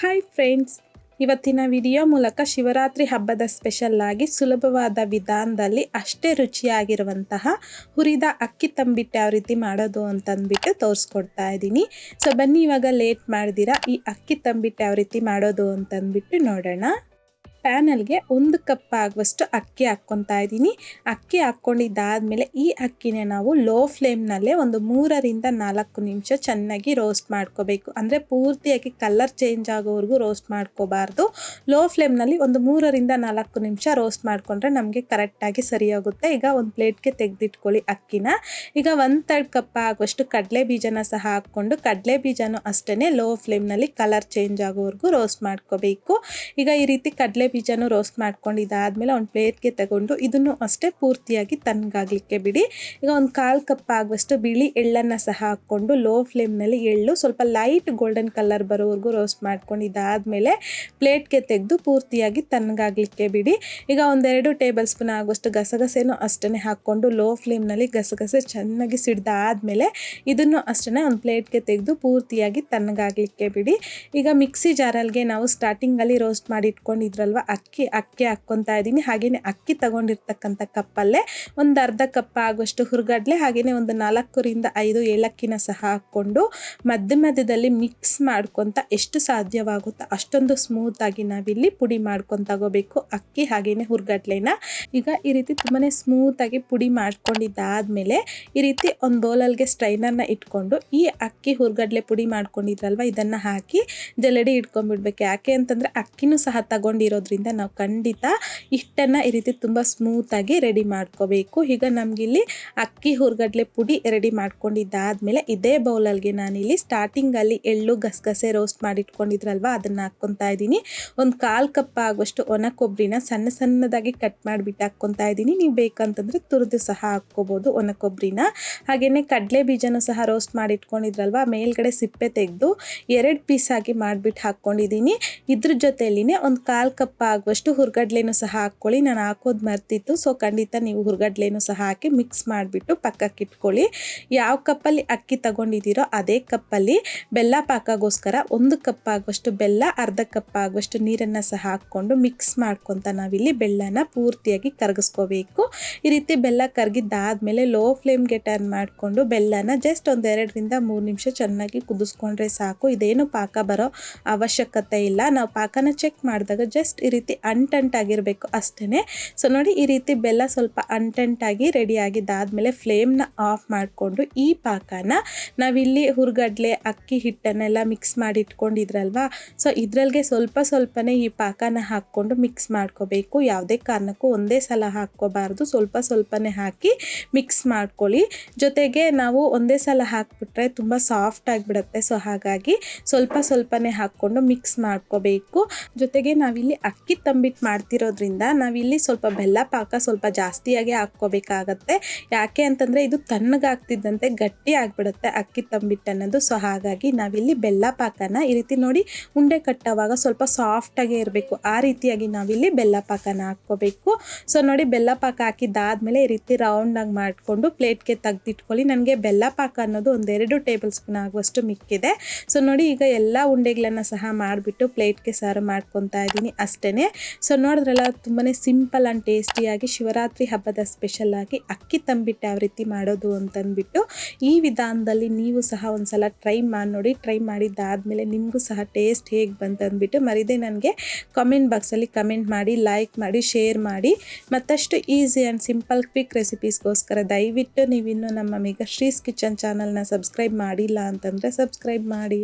Hi friends, ಇವತ್ತಿನ video ಮೂಲಕ ಶಿವರಾತ್ರಿ ಹಬ್ಬದ ಸ್ಪೆಷಲ್ ಆಗಿ ಸುಲಭವಾದ ವಿಧಾನದಲ್ಲಿ ಅಷ್ಟೇ ರುಚಿಯಾಗಿರುವಂತಹ ಹುರಿದ ಅಕ್ಕಿ ತಂಬಿಟ್ಟು ಯಾವ ರೀತಿ ಮಾಡೋದು ಅಂತಂದ್ಬಿಟ್ಟು ತೋರಿಸ್ಕೊಡ್ತಾ ಇದ್ದೀನಿ. ಸೊ ಬನ್ನಿ ಇವಾಗ ಲೇಟ್ ಮಾಡ್ದಿರಾ ಈ ಅಕ್ಕಿ ತಂಬಿಟ್ಟು ಯಾವ ರೀತಿ ಮಾಡೋದು ಅಂತಂದ್ಬಿಟ್ಟು ನೋಡೋಣ. ಪ್ಯಾನಲ್ಗೆ 1 ಕಪ್ ಆಗುವಷ್ಟು ಅಕ್ಕಿ ಹಾಕ್ಕೊತಾ ಇದ್ದೀನಿ. ಅಕ್ಕಿ ಹಾಕ್ಕೊಂಡಿದ್ದಾದಮೇಲೆ ಈ ಅಕ್ಕಿನ ನಾವು ಲೋ ಫ್ಲೇಮ್ನಲ್ಲೇ ಒಂದು 3ರಿಂದ 4 ನಿಮಿಷ ಚೆನ್ನಾಗಿ ರೋಸ್ಟ್ ಮಾಡ್ಕೋಬೇಕು. ಅಂದರೆ ಪೂರ್ತಿಯಾಗಿ ಕಲರ್ ಚೇಂಜ್ ಆಗೋವರೆಗೂ ರೋಸ್ಟ್ ಮಾಡ್ಕೋಬಾರ್ದು. ಲೋ ಫ್ಲೇಮ್ನಲ್ಲಿ ಒಂದು 3ರಿಂದ 4 ನಿಮಿಷ ರೋಸ್ಟ್ ಮಾಡಿಕೊಂಡ್ರೆ ನಮಗೆ ಕರೆಕ್ಟಾಗಿ ಸರಿ ಹೋಗುತ್ತೆ. ಈಗ ಒಂದು ಪ್ಲೇಟ್ಗೆ ತೆಗೆದಿಟ್ಕೊಳ್ಳಿ ಅಕ್ಕಿನ. ಈಗ 1/3 ಕಪ್ ಆಗುವಷ್ಟು ಕಡಲೆ ಬೀಜನ ಸಹ ಹಾಕ್ಕೊಂಡು ಕಡಲೆ ಬೀಜನೂ ಅಷ್ಟೇ ಲೋ ಫ್ಲೇಮ್ನಲ್ಲಿ ಕಲರ್ ಚೇಂಜ್ ಆಗೋವರೆಗೂ ರೋಸ್ಟ್ ಮಾಡ್ಕೋಬೇಕು. ಈಗ ಈ ರೀತಿ ಕಡಲೆ ಬೀಜನೂ ರೋಸ್ಟ್ ಮಾಡ್ಕೊಂಡಿದ್ದಾದ್ಮೇಲೆ ಒಂದು ಪ್ಲೇಟ್ಗೆ ತಗೊಂಡು ಇದನ್ನು ಅಷ್ಟೇ ಪೂರ್ತಿಯಾಗಿ ತಣ್ಣಗಾಗಲಿಕ್ಕೆ ಬಿಡಿ. ಈಗ ಒಂದು 1/4 ಕಪ್ ಆಗುವಷ್ಟು ಬಿಳಿ ಎಳ್ಳನ್ನು ಸಹ ಹಾಕ್ಕೊಂಡು ಲೋ ಫ್ಲೇಮ್ನಲ್ಲಿ ಎಳ್ಳು ಸ್ವಲ್ಪ ಲೈಟ್ ಗೋಲ್ಡನ್ ಕಲರ್ ಬರೋವರೆಗೂ ರೋಸ್ಟ್ ಮಾಡ್ಕೊಂಡಿದ್ದಾದ್ಮೇಲೆ ಪ್ಲೇಟ್ಗೆ ತೆಗೆದು ಪೂರ್ತಿಯಾಗಿ ತಣ್ಣಗಾಗಲಿಕ್ಕೆ ಬಿಡಿ. ಈಗ 1-2 ಟೇಬಲ್ ಸ್ಪೂನ್ ಆಗುವಷ್ಟು ಗಸಗಸೆನೂ ಅಷ್ಟೇ ಹಾಕ್ಕೊಂಡು ಲೋ ಫ್ಲೇಮ್ನಲ್ಲಿ ಗಸಗಸೆ ಚೆನ್ನಾಗಿ ಸಿಡ್ದಾದ್ಮೇಲೆ ಇದನ್ನು ಅಷ್ಟೇ ಒಂದು ಪ್ಲೇಟ್ಗೆ ತೆಗೆದು ಪೂರ್ತಿಯಾಗಿ ತಣ್ಣಗಾಗಲಿಕ್ಕೆ ಬಿಡಿ. ಈಗ ಮಿಕ್ಸಿ ಜಾರಲ್ಗೆ ನಾವು ಸ್ಟಾರ್ಟಿಂಗಲ್ಲಿ ರೋಸ್ಟ್ ಮಾಡಿ ಇಟ್ಕೊಂಡಿದ್ರಲ್ವ ಅಕ್ಕಿ ಹಾಕ್ಕೊತಾ ಇದ್ದೀನಿ. ಹಾಗೆಯೇ ಅಕ್ಕಿ ತಗೊಂಡಿರ್ತಕ್ಕಂಥ ಕಪ್ಪಲ್ಲೇ ಒಂದು ಅರ್ಧ ಕಪ್ ಆಗುವಷ್ಟು ಹುರ್ಗಡ್ಲೆ ಹಾಗೆಯೇ ಒಂದು 4ರಿಂದ 5 ಏಲಕ್ಕಿನ ಸಹ ಹಾಕ್ಕೊಂಡು ಮಧ್ಯದಲ್ಲಿ ಮಿಕ್ಸ್ ಮಾಡ್ಕೊತ ಎಷ್ಟು ಸಾಧ್ಯವಾಗುತ್ತೋ ಅಷ್ಟೊಂದು ಸ್ಮೂತಾಗಿ ನಾವಿಲ್ಲಿ ಪುಡಿ ಮಾಡ್ಕೊಂಡು ತಗೋಬೇಕು ಅಕ್ಕಿ ಹಾಗೆಯೇ ಹುರ್ಗಡ್ಲೆನ. ಈಗ ಈ ರೀತಿ ತುಂಬಾ ಸ್ಮೂತಾಗಿ ಪುಡಿ ಮಾಡ್ಕೊಂಡಿದ್ದಾದಮೇಲೆ ಈ ರೀತಿ ಒಂದು ಬೌಲಲ್ಗೆ ಸ್ಟ್ರೈನರ್ನ ಇಟ್ಕೊಂಡು ಈ ಅಕ್ಕಿ ಹುರ್ಗಡ್ಲೆ ಪುಡಿ ಮಾಡ್ಕೊಂಡಿದ್ರಲ್ವ ಇದನ್ನು ಹಾಕಿ ಜಲ್ಲಡಿ ಇಟ್ಕೊಂಡ್ಬಿಡ್ಬೇಕು. ಯಾಕೆ ಅಂತಂದರೆ ಅಕ್ಕಿನೂ ಸಹ ತಗೊಂಡಿರೋದ್ರಿಂದ ನಾವು ಖಂಡಿತ ಹಿಟ್ಟನ್ನು ಈ ರೀತಿ ತುಂಬ ಸ್ಮೂತಾಗಿ ರೆಡಿ ಮಾಡ್ಕೋಬೇಕು. ಈಗ ನಮಗಿಲ್ಲಿ ಅಕ್ಕಿ ಹುರ್ಗಡ್ಲೆ ಪುಡಿ ರೆಡಿ ಮಾಡ್ಕೊಂಡಿದ್ದಾದಮೇಲೆ ಇದೇ ಬೌಲಲ್ಗೆ ನಾನಿಲ್ಲಿ ಸ್ಟಾರ್ಟಿಂಗಲ್ಲಿ ಎಳ್ಳು ಗಸಗಸೆ ರೋಸ್ಟ್ ಮಾಡಿಟ್ಕೊಂಡಿದ್ರಲ್ವ ಅದನ್ನು ಹಾಕ್ಕೊತಾ ಇದ್ದೀನಿ. ಒಂದು 1/4 ಕಪ್ ಆಗುವಷ್ಟು ಒಣ ಕೊಬ್ಬರಿನ ಸಣ್ಣದಾಗಿ ಕಟ್ ಮಾಡಿಬಿಟ್ಟು ಹಾಕ್ಕೊತಾ ಇದ್ದೀನಿ. ನೀವು ಬೇಕಂತಂದರೆ ತುರಿದು ಸಹ ಹಾಕ್ಕೋಬೋದು ಒಣ ಕೊಬ್ಬರಿನ. ಹಾಗೆಯೇ ಕಡಲೆ ಬೀಜನೂ ಸಹ ರೋಸ್ಟ್ ಮಾಡಿಟ್ಕೊಂಡಿದ್ರಲ್ವ ಮೇಲ್ಗಡೆ ಸಿಪ್ಪೆ ತೆಗೆದು 2 ಪೀಸ್ ಆಗಿ ಮಾಡಿಬಿಟ್ಟು ಹಾಕ್ಕೊಂಡಿದ್ದೀನಿ. ಇದ್ರ ಜೊತೆಯಲ್ಲಿನೇ ಒಂದು 1/4 ಕಪ್ ಆಗುವಷ್ಟು ಹುರ್ಗಡ್ಲೆನೂ ಸಹ ಹಾಕ್ಕೊಳ್ಳಿ. ನಾನು ಹಾಕೋದು ಮರ್ತಿತ್ತು. ಸೊ ಖಂಡಿತ ನೀವು ಹುರ್ಗಡ್ಲೆನೂ ಸಹ ಹಾಕಿ ಮಿಕ್ಸ್ ಮಾಡಿಬಿಟ್ಟು ಪಕ್ಕಕ್ಕೆ ಇಟ್ಕೊಳ್ಳಿ. ಯಾವ ಕಪ್ಪಲ್ಲಿ ಅಕ್ಕಿ ತಗೊಂಡಿದ್ದೀರೋ ಅದೇ ಕಪ್ಪಲ್ಲಿ ಬೆಲ್ಲ ಪಾಕಗೋಸ್ಕರ 1 ಕಪ್ ಆಗುವಷ್ಟು ಬೆಲ್ಲ ಅರ್ಧ ಕಪ್ ಆಗುವಷ್ಟು ನೀರನ್ನು ಸಹ ಹಾಕ್ಕೊಂಡು ಮಿಕ್ಸ್ ಮಾಡ್ಕೊತ ನಾವಿಲ್ಲಿ ಬೆಲ್ಲನ ಪೂರ್ತಿಯಾಗಿ ಕರಗಿಸ್ಕೋಬೇಕು. ಈ ರೀತಿ ಬೆಲ್ಲ ಕರಗಿದ್ದಾದಮೇಲೆ ಲೋ ಫ್ಲೇಮ್ಗೆ ಟರ್ನ್ ಮಾಡಿಕೊಂಡು ಬೆಲ್ಲನ ಜಸ್ಟ್ ಒಂದು 2ರಿಂದ 3 ನಿಮಿಷ ಚೆನ್ನಾಗಿ ಕುದಿಸ್ಕೊಂಡ್ರೆ ಸಾಕು. ಇದೇನು ಪಾಕ ಬರೋ ಅವಶ್ಯಕತೆ ಇಲ್ಲ. ನಾವು ಪಾಕನ ಚೆಕ್ ಮಾಡಿದಾಗ ಜಸ್ಟ್ ಈ ರೀತಿ ಅಂಟಂಟಾಗಿರಬೇಕು ಅಷ್ಟೇ. ಸೊ ನೋಡಿ ಈ ರೀತಿ ಬೆಲ್ಲ ಸ್ವಲ್ಪ ಅಂಟಂಟಾಗಿ ರೆಡಿ ಆಗಿದ್ದಾದಮೇಲೆ ಫ್ಲೇಮ್ನ ಆಫ್ ಮಾಡಿಕೊಂಡು ಈ ಪಾಕನ ನಾವಿಲ್ಲಿ ಹುರ್ಗಡ್ಲೆ ಅಕ್ಕಿ ಹಿಟ್ಟನ್ನೆಲ್ಲ ಮಿಕ್ಸ್ ಮಾಡಿ ಇಟ್ಕೊಂಡಿದ್ರಲ್ವಾ ಸೊ ಇದ್ರಲ್ಗೆ ಸ್ವಲ್ಪನೇ ಈ ಪಾಕನ ಹಾಕ್ಕೊಂಡು ಮಿಕ್ಸ್ ಮಾಡ್ಕೋಬೇಕು. ಯಾವುದೇ ಕಾರಣಕ್ಕೂ ಒಂದೇ ಸಲ ಹಾಕ್ಕೋಬಾರ್ದು, ಸ್ವಲ್ಪನೇ ಹಾಕಿ ಮಿಕ್ಸ್ ಮಾಡ್ಕೊಳ್ಳಿ. ಜೊತೆಗೆ ನಾವು ಒಂದೇ ಸಲ ಹಾಕ್ಬಿಟ್ರೆ ತುಂಬ ಸಾಫ್ಟ್ ಆಗಿಬಿಡುತ್ತೆ. ಸೊ ಹಾಗಾಗಿ ಸ್ವಲ್ಪನೇ ಹಾಕ್ಕೊಂಡು ಮಿಕ್ಸ್ ಮಾಡ್ಕೋಬೇಕು. ಜೊತೆಗೆ ನಾವಿಲ್ಲಿ ಅಕ್ಕಿ ತಂಬಿಟ್ಟು ಮಾಡ್ತಿರೋದ್ರಿಂದ ನಾವಿಲ್ಲಿ ಸ್ವಲ್ಪ ಬೆಲ್ಲ ಪಾಕ ಸ್ವಲ್ಪ ಜಾಸ್ತಿಯಾಗಿ ಹಾಕ್ಕೋಬೇಕಾಗತ್ತೆ. ಯಾಕೆ ಅಂತಂದರೆ ಇದು ತಣ್ಣಗಾಗ್ತಿದ್ದಂತೆ ಗಟ್ಟಿ ಆಗಿಬಿಡುತ್ತೆ ಅಕ್ಕಿ ತಂಬಿಟ್ಟು ಅನ್ನೋದು. ಸೊ ಹಾಗಾಗಿ ನಾವಿಲ್ಲಿ ಬೆಲ್ಲ ಪಾಕನ ಈ ರೀತಿ ನೋಡಿ ಉಂಡೆ ಕಟ್ಟೋವಾಗ ಸ್ವಲ್ಪ ಸಾಫ್ಟಾಗೇ ಇರಬೇಕು. ಆ ರೀತಿಯಾಗಿ ನಾವಿಲ್ಲಿ ಬೆಲ್ಲ ಪಾಕನ ಹಾಕ್ಕೋಬೇಕು. ಸೊ ನೋಡಿ ಬೆಲ್ಲ ಪಾಕ ಹಾಕಿದ್ದಾದಮೇಲೆ ಈ ರೀತಿ ರೌಂಡಾಗಿ ಮಾಡಿಕೊಂಡು ಪ್ಲೇಟ್ಗೆ ತೆಗೆದಿಟ್ಕೊಳ್ಳಿ. ನನಗೆ ಬೆಲ್ಲ ಪಾಕ ಅನ್ನೋದು 1-2 ಟೇಬಲ್ ಸ್ಪೂನ್ ಆಗುವಷ್ಟು ಮಿಕ್ಕಿದೆ. ಸೊ ನೋಡಿ ಈಗ ಎಲ್ಲ ಉಂಡೆಗಳನ್ನು ಸಹ ಮಾಡಿಬಿಟ್ಟು ಪ್ಲೇಟ್ಗೆ ಸರ್ವ್ ಮಾಡ್ಕೊತಾ ಇದ್ದೀನಿ ಅಷ್ಟೇ. ಸೊ ನೋಡಿದ್ರಲ್ಲ ತುಂಬಾ ಸಿಂಪಲ್ ಆ್ಯಂಡ್ ಟೇಸ್ಟಿಯಾಗಿ ಶಿವರಾತ್ರಿ ಹಬ್ಬದ ಸ್ಪೆಷಲ್ ಆಗಿ ಅಕ್ಕಿ ತಂಬಿಟ್ಟು ಯಾವ ರೀತಿ ಮಾಡೋದು ಅಂತಂದ್ಬಿಟ್ಟು ಈ ವಿಧಾನದಲ್ಲಿ ನೀವು ಸಹ ಒಂದ್ಸಲ ಟ್ರೈ ಮಾಡಿ ನೋಡಿ. ಟ್ರೈ ಮಾಡಿದ್ದಾದಮೇಲೆ ನಿಮಗೂ ಸಹ ಟೇಸ್ಟ್ ಹೇಗೆ ಬಂತಂದ್ಬಿಟ್ಟು ಮರಿದೇ ನನಗೆ ಕಾಮೆಂಟ್ ಬಾಕ್ಸಲ್ಲಿ ಕಮೆಂಟ್ ಮಾಡಿ, ಲೈಕ್ ಮಾಡಿ, ಶೇರ್ ಮಾಡಿ. ಮತ್ತಷ್ಟು ಈಸಿ ಆ್ಯಂಡ್ ಸಿಂಪಲ್ ಕ್ವಿಕ್ ರೆಸಿಪೀಸ್ಗೋಸ್ಕರ ದಯವಿಟ್ಟು ನೀವಿನ್ನೂ ನಮ್ಮ ಮೆಗಾಶ್ರೀಸ್ ಕಿಚನ್ ಚಾನಲ್ನ ಸಬ್ಸ್ಕ್ರೈಬ್ ಮಾಡಿಲ್ಲ ಅಂತಂದರೆ ಸಬ್ಸ್ಕ್ರೈಬ್ ಮಾಡಿ.